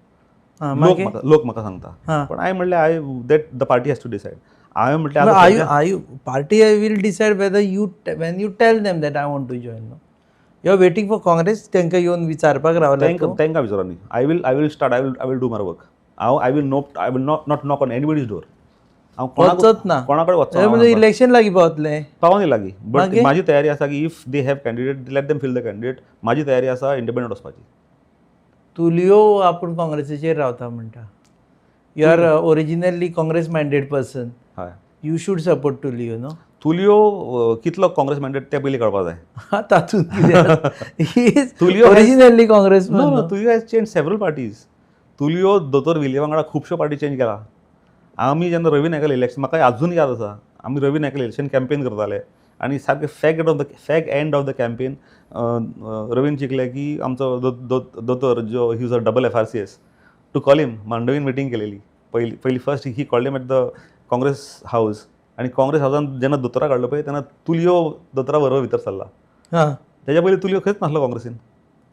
लोक म्हाका सांगता. पण हांवें म्हणलें I that the party has to decide. हांवें म्हटलें party will decide whether you when you tell them that I want to join. You are waiting for Congress? तांकां येवन विचारपाक रावला? तांकां विचारांनी. I will start. I will do my work. I will not knock on anybody's door. हांव कोणाकडे वचना. म्हणजे इलेक्शन लागीं पावतलें? पावनी लागीं. बट म्हाजी तयारी आसा की if they have candidate let them feel the candidate. म्हाजी तयारी आसा इंडिपेंडंट वचपाची. तुलियो आपूण काँग्रेसीचेर रावता म्हणटा. You are originally Congress minded person. हय. यू शूड सपोर्ट तुलियो न्हू? तुलियो कितलो काँग्रेस मायंडेड तें पयलीं कळपाक जाय. तातूंत कितें? Originally Congress Tulio has change several parties. Tulio दोतोर विलियम वांगडा खुबश्यो पार्टी चेंज केला. आमी जेन्ना रवी नायकाल इलेक्शन, म्हाका अजून याद आसा, आमी रवी नायकाल इलेक्शन कॅम्पेन करताले आनी सारकें fag end of the campaign रवीन चिंतलें की आमचो दोतोर जो he was a double FRCS to call him. मांडवीन मिटींग केलेली पयली first he called him at the Congress house. आनी काँग्रेस हावसान जेन्ना दोतोराक हाडलो पळय तेन्ना तुलियो दोतोरा बरोबर भितर सरला. तेज्या पयलीं तुलियो खंयच नासलो काँग्रेसीन.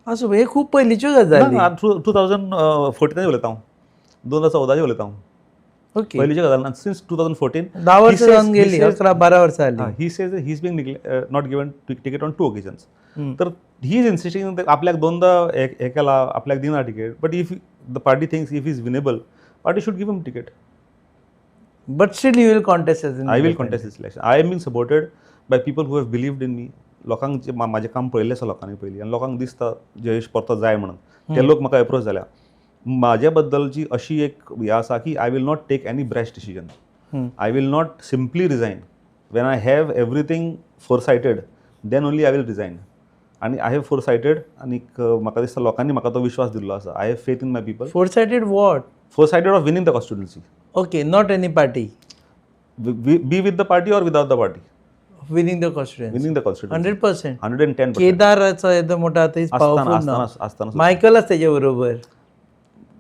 असो हे खूब पयलींच्यो गजाली. 2014 उलयता हांव. 2014 उलयता हांव. ओके. पयलींच्या गजाली ना. सिन्स 2014 10 वर्सां जावन गेली, 11-12 वर्सां जाली. He says he is being not given ticket on 2 occasions. तर ही इज इन्सिस्टिंग आपल्याक दोनदा हे केला, आपल्याक दिना ticket. But if the party thinks if is winnable, party should give him ticket. But still you will contest as I will contest this election. I am been supported by people who have believed in me. लोकांक म्हाजें काम पळयल्लें आसा लोकांनी पयलीं आनी लोकांक दिसता जयेश परतो जाय म्हणून. ते लोक म्हाका एप्रोच जाल्या. म्हाज्या बद्दलची अशी एक हें आसा की I will not take any brash decision. I will not simply resign. When I have everything foresighted then only I will resign. आनी आय हॅव फोरसायटेड आनी म्हाका दिसता लोकांनी म्हाका तो विश्वास दिल्लो आसा. I have faith in my people. Foresighted what? Foresighted of winning the constituency. Okay, not any party. Be with the party or without the party. Winning the constituency. Winning the constituency. 100%. 110%. केदारचा येतो मोठा आता पावरफुल ना. असताना मायकलच त्याच्या बरोबर.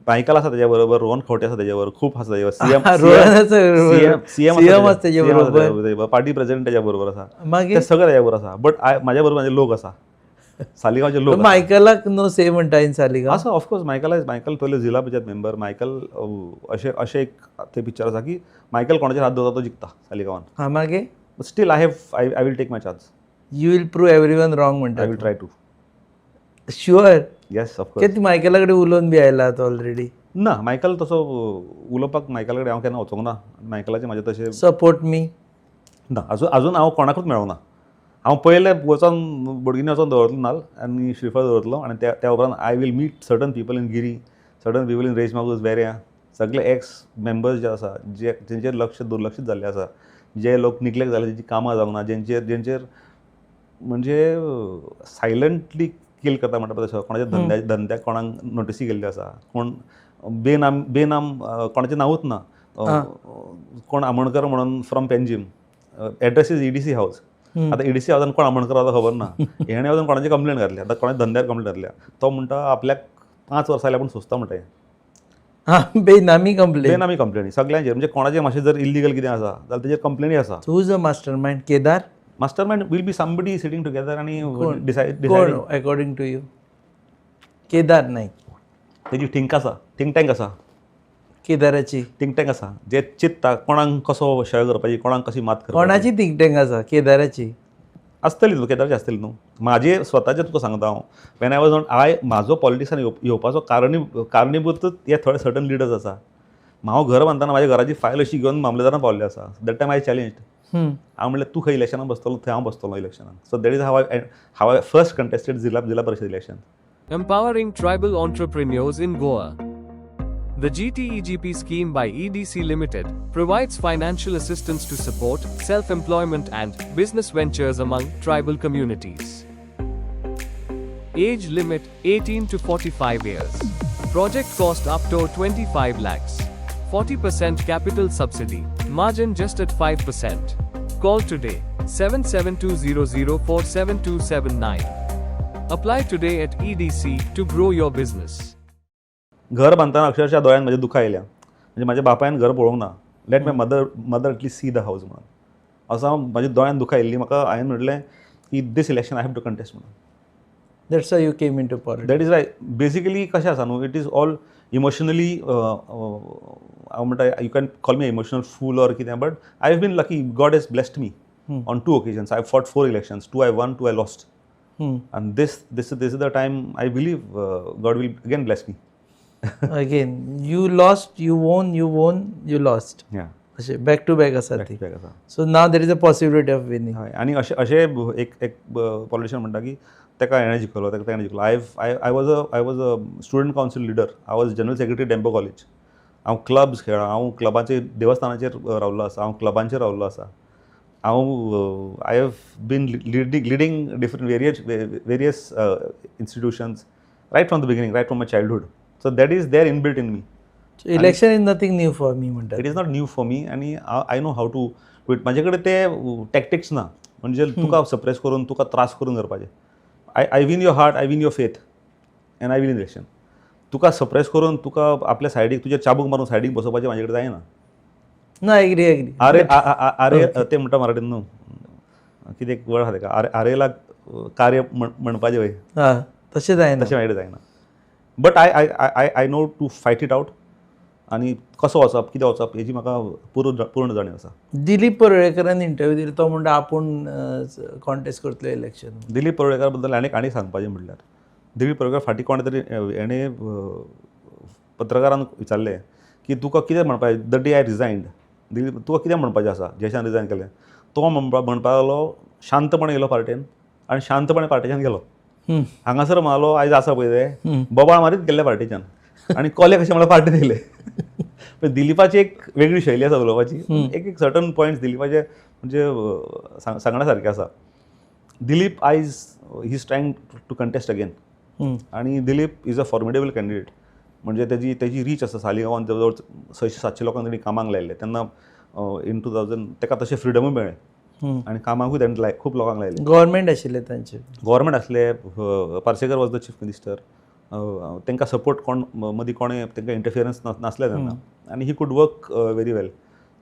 मायकल आसा तेच्या बरोबर, रोहन खंवटे आसा तेच्या बरोबर, खूप आसा तेच्या सीएम आसा त्याच्या बरोबर, पार्टी प्रेसिडेंट तेच्या बरोबर आसा, मागीर ते सगळे तेच्या बरोबर आसा. बट म्हाज्या बरोबर म्हाजे लोक आसा, सालिगांवचे लोक. मायकलाक नो से म्हणटा इन सालिगांव. आसा ऑफकोर्स. मायकल पयले झिला पंचायत मेंबर. मायकल अशें एक ते पिक्चर आसा की मायकल कोणाचेर हात दवरता तो जिखता सालिगांवान. हा, मागीर still I will take my chance. You will prove everyone wrong म्हणटा. I will try to. Sure? Yes of course. कित्याक मायकला कडेन उलोवन बी आयला ऑलरेडी? ना, मायकल तसो उलोवपाक मायकला कडेन हांव केन्ना वचोंक ना. मायकलाचे म्हाजे तशें सपोर्ट मी ना. अजून हांव कोणाकूच मेळोंक ना. हांव पयले वचोन बोडगिनी वचोन दवरतलो नाल आनी श्रीफळ दवरतलो आनी त्या उपरांत I will meet certain people in Giri, certain people in Reis Magos, वेऱ्या, सगळे एक्स मेंबर्स जे आसा जेंचेर दुर्लक्षीत जाल्ले आसा, जे लोक निग्लेक्ट जाले, जेंची कामां जावंक ना, जेंचेर म्हणजे सायलंटली किल करता म्हणटा पळय तसो, कोणाच्या धंद्याक कोणाक नोटीसी गेल्ली आसा, कोण बेनाम कोणाचें नांवूच ना, कोण आमोणकर म्हणून from Panjim, address is EDC हावस. आतां EDC हावसान कोण आमोणकर आसा खबर ना. हेणें वचून कोणाची कंप्लेंट घातली, आतां कोणाच्या धंद्यार कंप्लेंट घातल्या. तो म्हणटा आपल्याक 5 वर्सां जाल्यार पूण सोंसता म्हणटा. बेनामी कंप्लेन सगळ्यांचेर, म्हणजे कोणाचें मातशें जर इल्लिगल कितें आसा जाल्यार तेजेर कंप्लेनी आसा. Who's a mastermind? Kedar? Mastermind will be somebody sitting together आनी decide according to you? Kedar Naik तेजी थिंक टँक आसा. केदाराची थिंक टँक आसा जे चिंतता कोणाक कसो शय करपाची, कोणाक कशी मात करपाची. कोणाची थिंक टँक आसा? केदाराची आसतली न्हू, केदारची आसतली न्हू. म्हाजे स्वताचें तुका सांगता हांव. वेन आय वॉज ऑन म्हाजो पॉलिटिक्सान येवपाचो कारणीभूतूच हे थोडे सर्टन लिडर्स आसा. हांव घर बांदतना म्हाज्या घराची फायल अशी घेवन मामलेदारान पावल्ले आसा. That time I challenged. हांव म्हणलें तूं खंय इलेक्शनाक बसतलो, थंय हांव बसतलो इलेक्शनाक. So that is how I first contested zilla parishad election. Empowering tribal entrepreneurs in Goa. The GTEGP scheme by EDC Limited provides financial assistance to support self-employment and business ventures among tribal communities. Age limit 18 to 45 years. Project cost up to 25 lakhs. 40% capital subsidy. Margin just at 5%. Call today 7720047279. Apply today at EDC to grow your business. घर बांदतना अक्षरशः दोळ्यान म्हाज्या दुखां आयल्या. म्हणजे म्हाज्या बापायन घर पळोवंक ना. Let my mother at least see the house म्हणून. असो हांव म्हाज्या दोळ्यान दुखां आयिल्लीं. म्हाका हांवें म्हटलें की this election I have to contest म्हणून. That's why you came into politics. That is why basically कशें आसा न्हू, इट इज ऑल इमोशनली. हांव म्हणटा you can call me emotional fool or कितें, but I have been lucky. God has blessed me on 2 occasions. I fought 4 elections. 2 I won, 2 I lost. And this is the time I believe God will again bless me. Again, you lost, you won, you lost. Yeah. अशें बॅक टू बॅक आसा ती. Back आसा. So now there is a possibility of winning. हय. आनी अशें एक पॉलिटिशियन म्हणटा की तेका हेणें जिखलो, तेका तेणें जिखलो. I was a student council leader. I was general secretary Dempo college. हांव क्लब्स खेळ्ळा. हांव क्लबाचेर देवस्थानाचेर रावल्लो आसा. हांव क्लबांचेर रावल्लो आसा. I have been leading different various institutions right from the beginning, right from my childhood. So that is there inbuilt in me. Election is nothing new for me म्हणटा. It is not new for me आनी I know how to do it. म्हाजे कडेन ते टॅक्टिक्स ना. म्हणजे तुका सप्रेस करून, तुका त्रास करून करपाचें. I win your heart, I win your faith end I win election. Tuka suppress करून, तुका आपल्या सायडीक तुजेर चाबूक मारून सायडीक बसोवपाचें म्हाजे कडेन जायना. ना, एग्री. आरे ते म्हणटा मराठीन न्हू, कितें एक वड आसा तेका, आरेला कार्य म्हणपाचें वय. तशें जायना. तशें म्हाजे जायना. But I know to fight it out. आनी कसो वचप, कितें वचप हेजी म्हाका पूर्ण जाणीव आसा. दिलीप परोळेकरान इंटरव्यू दिलो. तो म्हणटा आपूण कॉन्टेस्ट करतलो इलेक्शन. दिलीप परोळेकार बद्दल आनी सांगपाचें म्हणल्यार, दिलीप परोळेकार फाटीं कोण तरी हेणें पत्रकारांक विचारलें की तुका कितें म्हणपाचें द डे आय रिजायन्ड. दिलीप तुका कितें म्हणपाचें आसा जेशान रिजायन केलें. तो म्हणपाक लागलो शांतपणे येयलो पार्टेन आनी शांतपणे पार्टेच्यान गेलो. हांगासर म्हणालो आयज आसा पळय ते बोबाळ मारीत गेल्ले पार्टीच्यान आनी कोले कशे म्हळ्यार पार्टी दिले. पण दिलीपाची एक वेगळी शैली आसा उलोवपाची. एक सर्टन पॉयंट्स दिलीपाचे म्हणजे सांगण्या सारके आसा. दिलीप आयज he is trying to contest again आणि Dilip is a formidable candidate. म्हणजे तेजी रीच आसा. सालिगांवान जवळ जवळ 600-700 लोकांक तेणी कामाक लायले तेन्ना इन 2000 ताका तशें फ्रिडमूय मेळ्ळें आनी कामाकूय ताणें खूब लोकांक लायले. गव्हर्मेंट आशिल्ले तांचे. गव्हर्मेंट असले, Parsekar was the chief minister. तांकां सपोर्ट कोण मदीं कोणें तांकां इंटरफियरन्स नासले तेन्ना आनी ही कूड वर्क व्हेरी वेल.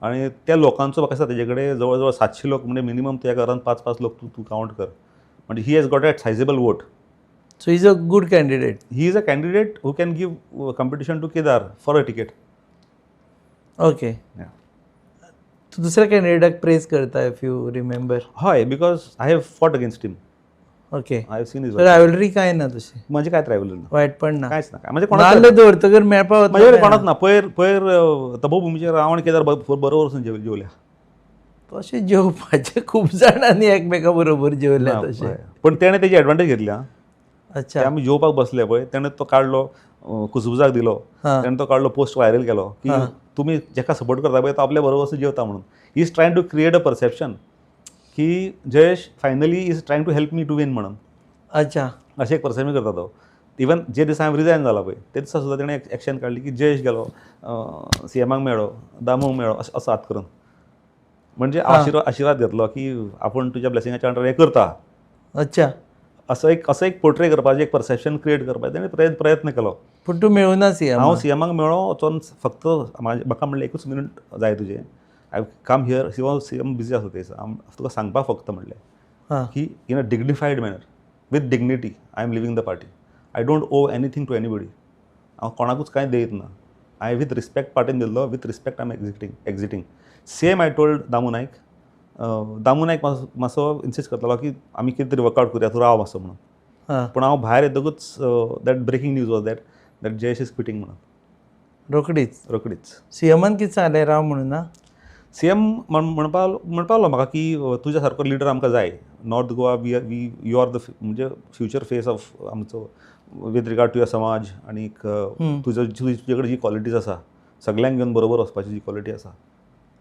आनी त्या लोकांचो म्हाका दिसता तेजे कडेन जवळ जवळ 700 लोक म्हणजे मिनिमम त्या घरान 5-5 लोक तूं कावंट कर. म्हणजे he has got at sizeable vote. So is a good candidate. He is a candidate who can give competition to Kedar for a ticket. Okay. तू दुसऱ्या कॅन्डिडेटाक प्रेज करता इफ यू रिमेंबर. हय, because I have fought against him. Okay. I have seen is rivalry काय ना तशी. म्हणजे काय रायवलरी ना, वायटपण ना. कांयच ना. म्हणजे नाल्ल दवरतकर मेळपा म्हणजे कोणाच ना. पयर तपोभुमीचेर हांव आनी केदार बरोबर वचून जेवल्या. तशें जेवपाचे खूब जाणांनी एकमेका बरोबर जेवल्या तशें. पण तेणें तेजी एडवांटेज घेतली. अच्छा. आमी जेवपाक बसले पळय तेणें तो काडलो, कुसबुजाक दिलो. तेणें तो काडलो, पोस्ट व्हायरल केलो की तुमी जेका सपोर्ट करता पळय तो आपल्या बरोबर वचून जेवता म्हणून. He is trying to create a perception की Jayesh finally is trying to help me to win म्हणून. अच्छा. अशें एक परसेप्शन करता तो. इवन जे दिसा हांवें रिजायन जाला पळय ते दिसा सुद्दां तेणें एक्शन काडली की जयेश गेलो, सीएमाक मेळ्ळो, दामूक मेळ्ळो असो हात करून. म्हणजे आशिर्वाद घेतलो की आपूण तुज्या ब्लेसिंगाच्या अंडर हें करता. अच्छा. असो एक पोर्ट्रे करपाचें, एक परसेप्शन क्रिएट करपाचें तेणें प्रयत्न केलो. पूण तूं मेळूना सीएम. हांव सीएमाक मेळ्ळो वचोन फक्त म्हाका म्हणलें 1 मिनट जाय तुजें. I come here. CM busy आसलो ते दिसा. तुका सांगपाक फक्त म्हणलें की in a dignified manner with dignity I am leaving the party. I don't owe anything to anybody. हांव कोणाकूच कांय देयत ना. आय विथ रिस्पेक्ट पार्टीन दिल्लो, with respect I am exiting. Same I told Damu Naik. Damu Naik मातसो इन्सिस्ट करतालो की आमी कितें तरी वर्कआवट करुया, तूं राव मातसो म्हणून. पूण हांव भायर येतकूच that breaking news was that Jayesh is quitting म्हणून. रोखडीच. सीएमान कितें सांगलें राव म्हणून ना. सीएम म्हणपालो म्हाका की तुज्या सारको लिडर आमकां जाय. North Goa you are the म्हणजे फ्युचर फेस ऑफ आमचो with regard to your samaj. आनी तुजे कडेन जी क्वॉलिटीज आसा सगळ्यांक घेवन बरोबर वचपाची जी क्वॉलिटी आसा.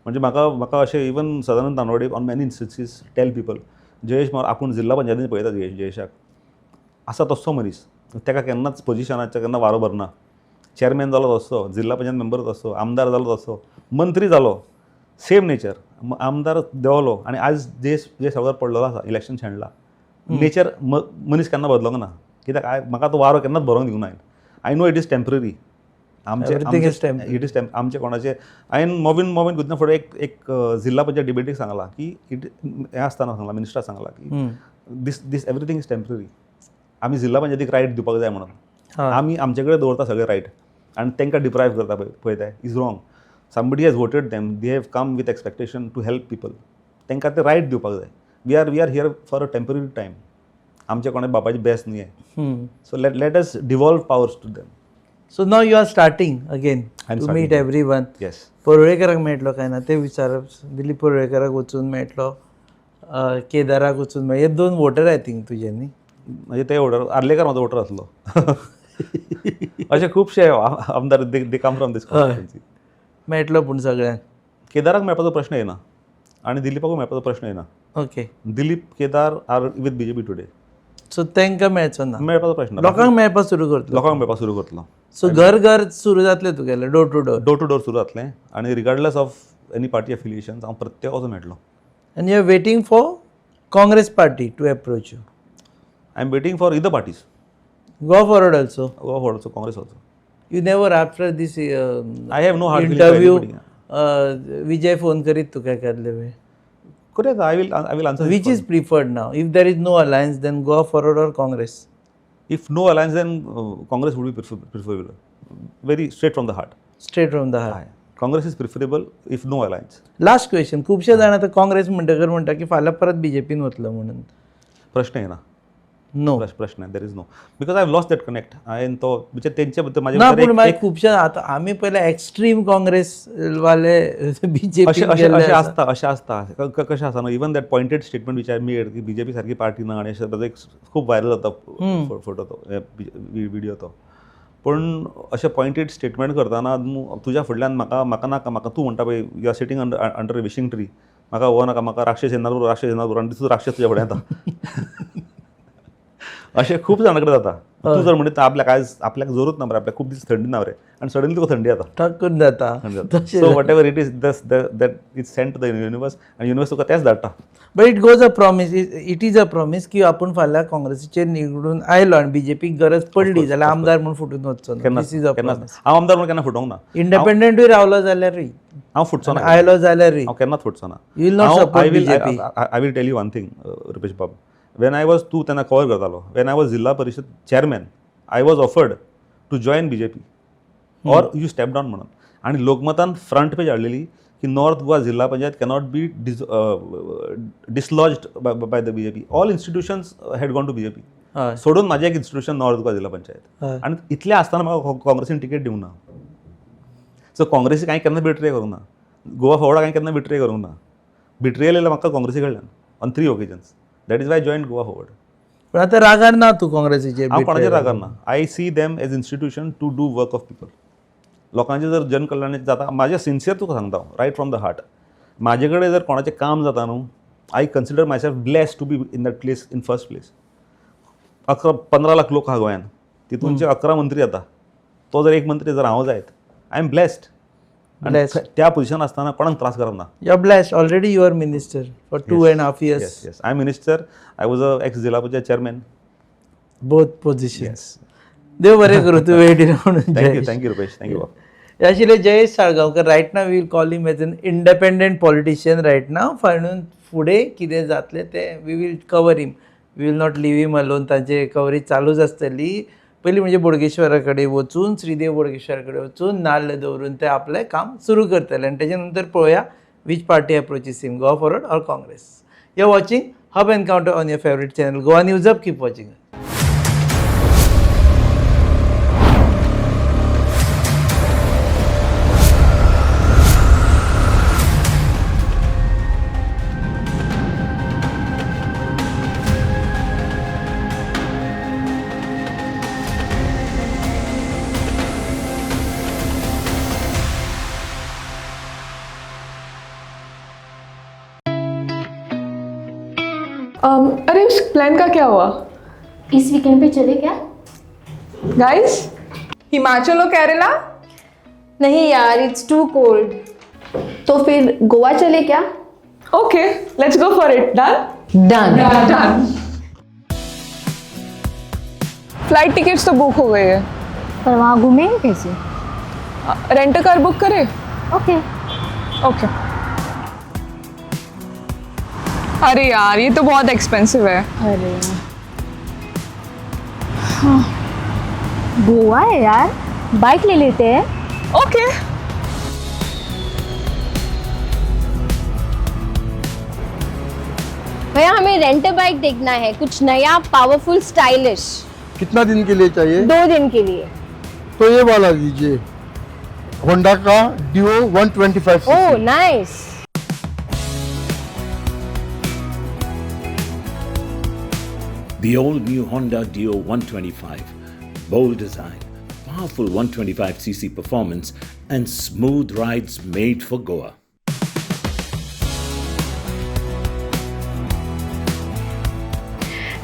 म्हणजे म्हाका अशें even Sadanand Tanavade on many instances tell people Jayesh आपूण जिल्ला पंचायतीन पळयता जयेशाक आसा तसो मनीस. ताका केन्नाच पोजिशनाचो केन्ना वारो भरना. चॅरमॅन जालो तसो, जिल्ला पंचायत मेंबर तसो, आमदार जालो तसो, मंत्री जालो सेम नेचर. आमदार देंवलो आनी आज जे सगळ्यात पडलेलो आसा इलेक्शन शेणला. नेचर मनीस केन्ना बदलोंक ना. कित्याक म्हाका तो वारो केन्नाच भरोंक दिवंक ना. I know it is temporary. It is आमचे कोणाचे हांवें मोबीन गुजना फुडें एक जिल्ला पंचायत डिबेटीक सांगला की हें आसतना सांगला, मिनिस्टर सांगला की दीस एवरीथींग इज टेम्पररी. आमी जिल्ला पंचायतीक रायट दिवपाक जाय म्हणून. आमी आमचे कडेन दवरता सगळे रायट आनी तांकां डिप्रायव करता पळय ते is wrong. Somebody has voted them. They have come with expectation to help people. तांकां ते रायट दिवपाक जाय. We are here for a temporary time. आमचे कोणा बापाची बेस्ट न्ही आहे. So let us devolve powers to them. So now you are starting again to meet everyone. Yes. परुळेकराक मेळटलो काय ना ते विचारप. दिलीप परुळेकराक वचून मेळटलो, केदाराक वचून मेळ. हे 2 वोटर आय थिंक तुजे न्ही. म्हणजे ते वोटर आर्लेकर म्हाजो वोटर आसलो. अशे खुबशे आमदार दे कम फ्रॉम दीस कॉन्स्टिट्युएन्सी. मेळटलो पूण सगळ्यांक. केदाराक मेळपाचो प्रश्न येना आनी दिलीपाकूय मेळपाचो प्रश्न येना. Okay. Dilip Kedar are with BJP today. So तांकां मेळचो ना. मेळपाचो प्रश्न लोकांक मेळपाक सुरू करतलो. लोकांक मेळपाक सुरू करतलो. सो घर सुरू जातलें तुगेलें डोर टू डोर सुरू जातलें आनी regardless of any party affiliations हांव प्रत्येक वचून मेळटलो. आनी you are waiting for Congress party to approach you. I am waiting for either parties. Go forward also. Go forward Congress also. You never after this I have no hard feelings for interview anybody. Vijay phone करीत तुका केल्ले वे. Correct. I will answer. Which is preferred now? If there is no alliance, then go forward or Congress. If no alliance, then Congress would be preferable. Very straight from the heart. Straight from the heart. Congress is preferable if no alliance. Last question. खुबशे जाण आतां काँग्रेस म्हणटकर म्हणटा की फाल्यां परत बीजेपीन वतलो म्हणून. प्रश्न येना. नो प्रश्न आहे. There is no because I have lost that connect. आणि तो म्हणजे त्यांच्याबद्दल ना माझ्या पूण मागीर खुबशे आता आमी पयले एक्स्ट्रीम काँग्रेस वाले बीजेपी अशें आसता कशें आसा न्हू. Even that pointed statement which I made की बीजेपी सारकी पार्टी ना आनी अशें एक खूब व्हायरल जाता फोटो तो व्हिडिओ तो. पूण अशें पॉयंटेड स्टेटमेंट करतना तुज्या फुडल्यान म्हाका तूं म्हणटा पळय you are sitting under a wishing tree, म्हाका हो नाका, म्हाका राक्षस येनार आनी दिसू राक्षस तुज्या फुड्यान येता. अशें खूब जाणां कडेन जाता. तूं जर म्हणटा आपल्याक जोरूच ना मरे, आपल्याक खूब दीस थंडी ना मरे, आनी सडनली तुका थंडी येता. ठक्कून जाता. So whatever it is that is sent to the universe आनी युनिवर्स तुका तेच धाडटा. But it goes a promise, it is a promise की आपूण फाल्यां काँग्रेसीचेर निवडून आयलो आनी बीजेपीक गरज पडली जाल्यार आमदार म्हणून फुटून वचचो ना. केन्ना दिस इज अ प्रॉमीस. हांव आमदार म्हणून केन्ना फुटोंक ना. इंडिपेंडंटूय रावलो जाल्यारूय हांव फुटचो ना. आयलो जाल्यारूय हांव केन्नाच फुटचो ना. You will not support BJP. I will tell you one thing Rupesh bab. When I was तूं तेन्ना कवर करतालो, when I was zilla parishad chairman, I was offered to join BJP or you step down म्हणून. आणि लोकमतान फ्रंट पेज हाडलेली की north Goa zilla panchayat cannot be dislodged by the BJP. All institutions had gone to BJP. सोडून माझे एक इन्स्टिट्यूशन नॉर्थ गोवा जिल्हा पंचायत. आणि इतले आसतना म्हाका काँग्रेसीन तिकेट दिवंक ना. सो काँग्रेसी कांय केन्ना बिट्रे करूंक ना. गोवा फॉरवर्डा कांय केन्ना बिट्रे करूंक ना. बिट्रेयल येयलें म्हाका काँग्रेसी कडल्यान on 3 occasions. That is Y join Goa forward. पण आता रागार ना तूं काँग्रेसीचेर. हांव कोणाचेर रागार ना. I see them as institution to do work of people. लोकांचे जर जनकल्याणाचें जाता, म्हाजें सिन्सियर तुका सांगता रायट फ्रॉम द हार्ट. म्हाजे कडेन जर कोणाचें काम जाता न्हू, I consider my self blessed to be in that place in first place. 15 lakh लोक आहा गोंयांत, तितूनचे 11 मंत्री येता. तो जर एक मंत्री जर हांव जायत, आय एम ब्लेस्ड. आणि त्या पोझिशन असताना कोणाक त्रास करना. You are blessed. Already you are minister for 2.5 years. Yes, yes. I'm minister. I was a ex-जिल्हा पंचायत chairman. Both positions. देव बरें करूं तूं वेळ दिलो म्हणून. Thank you, Rupesh. Thank you. हे आशिल्ले Jayesh Salgaonkar. Right now we will call him as an independent politician right now. फाणून फुडें कितें जातलें तें we will cover him. We will not leave him alone. तांची कवरेज चालूच आसतली. पयलीं म्हणजे बोडगेश्वरा कडेन वचून, श्रीदेव बोडगेश्वरा कडेन वचून नाल्ल दवरून ते आपलें काम सुरू करतले. आनी तेच्या नंतर पळोवया which party approaches him, Goa Forward or Congress. You are watching Hub Encounter on your favourite channel Goa News Hub. Keep watching. अरे उस प्लान का क्या हुआ? इस वीकेंड पे चले क्या? गाइस, हिमाचल और केरला? नहीं यार, इट्स टू कोल्ड. तो फिर गोवा चले क्या? Okay, let's go for it. Done? Done. Flight tickets तो बुक हो गए हैं. पर वहाँ घूमेंगे कैसे? रेंट कार बुक करें? ओके. ओके. अरे यार, ये तो बहुत एक्सपेंसिव है. अरे हाँ, गोवा है यार, बाइक ले लेते हैं. ओके. भैया हमें रेंट बाइक देखना है, कुछ नया पावरफुल स्टाइलिश. कितना दिन के लिए चाहिए? 2 दिन के लिए. तो ये वाला लीजिए, होंडा का Dio 125 oh CC. Nice. The all-new Honda Dio 125. Bold design, powerful 125cc performance, and smooth rides made for Goa.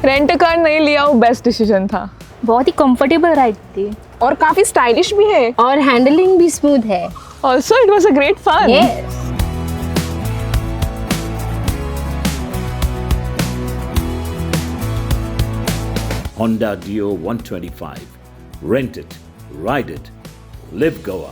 Rent car नहीं लिया वो बेस्ट डिसीजन था. बहुत ही कंफर्टेबल राइड थी और काफी स्टाइलिश भी है. और हैंडलिंग भी स्मूथ है. Also it was a great fun. Yes. Honda Dio 125. Rent it, ride it, live Goa.